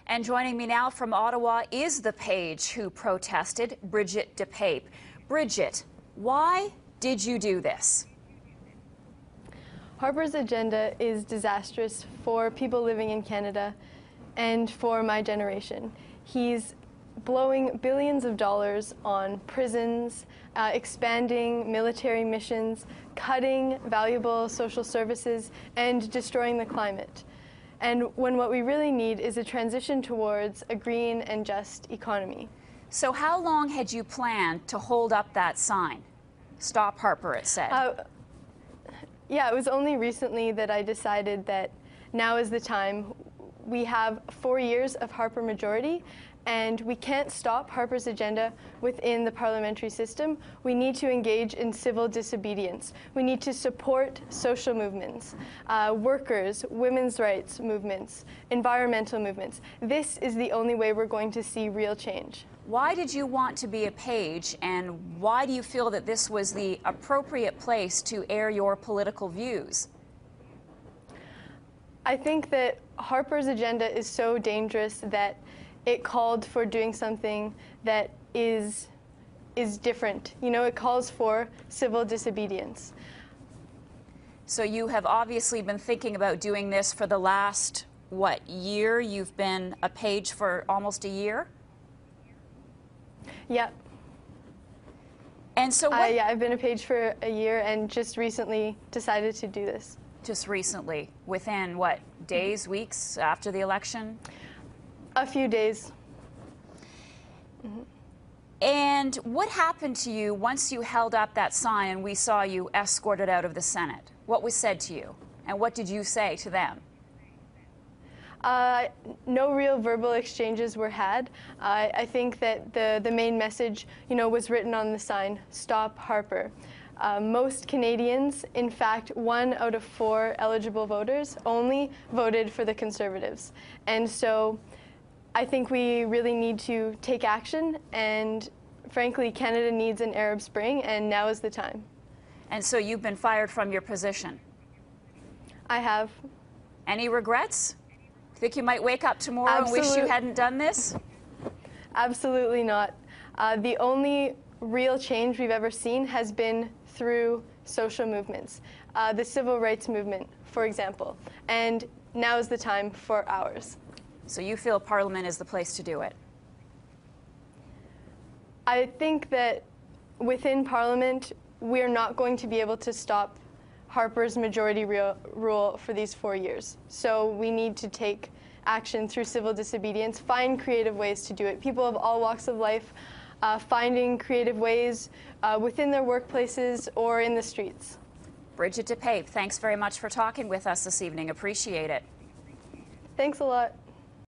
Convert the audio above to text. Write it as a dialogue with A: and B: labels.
A: And joining me now from Ottawa is the page who protested, Brigette DePape. Brigette, why did you do this?
B: Harper's agenda is disastrous for people living in Canada and for my generation. He's blowing billions of dollars on prisons, expanding military missions, cutting valuable social services, and destroying the climate. And when what we really need is a transition towards a green and just economy.
A: So how long had you planned to hold up that sign? Stop Harper, it said.
B: Yeah, it was only recently that I decided that now is the time. We have 4 years of Harper majority, and we can't stop Harper's agenda within the parliamentary system. We need to engage in civil disobedience. We need to support social movements, workers, women's rights movements, environmental movements. This is the only way we're going to see real change.
A: Why did you want to be a page, and why do you feel that this was the appropriate place to air your political views?
B: I think that Harper's agenda is so dangerous that it called for doing something that is different. You know, it calls for civil disobedience.
A: So you have obviously been thinking about doing this for the last, what, year? You've been a page for almost a year?
B: Yeah.
A: And so what?
B: Yeah, I've been a page for a year and just recently decided to do this.
A: Just recently, within what, days, weeks after the election?
B: A few days.
A: Mm-hmm. And what happened to you once you held up that sign and we saw you escorted out of the Senate? What was said to you, and what did you say to them?
B: No real verbal exchanges were had. I think that the main message, was written on the sign, "Stop Harper." Most Canadians, in fact, 1 out of 4 eligible voters, only voted for the Conservatives. And so I think we really need to take action, and frankly, Canada needs an Arab Spring, and now is the time.
A: And so you've been fired from your position?
B: I have.
A: Any regrets? Think you might wake up tomorrow and wish you hadn't done this?
B: Absolutely not. The only real change we've ever seen has been through social movements. The civil rights movement, for example. And now is the time for ours.
A: So you feel Parliament is the place to do it?
B: I think that within Parliament, we're not going to be able to stop Harper's majority rule for these 4 years. So we need to take action through civil disobedience, find creative ways to do it. People of all walks of life finding creative ways within their workplaces or in the streets.
A: Brigette DePape, thanks very much for talking with us this evening. Appreciate it.
B: Thanks a lot.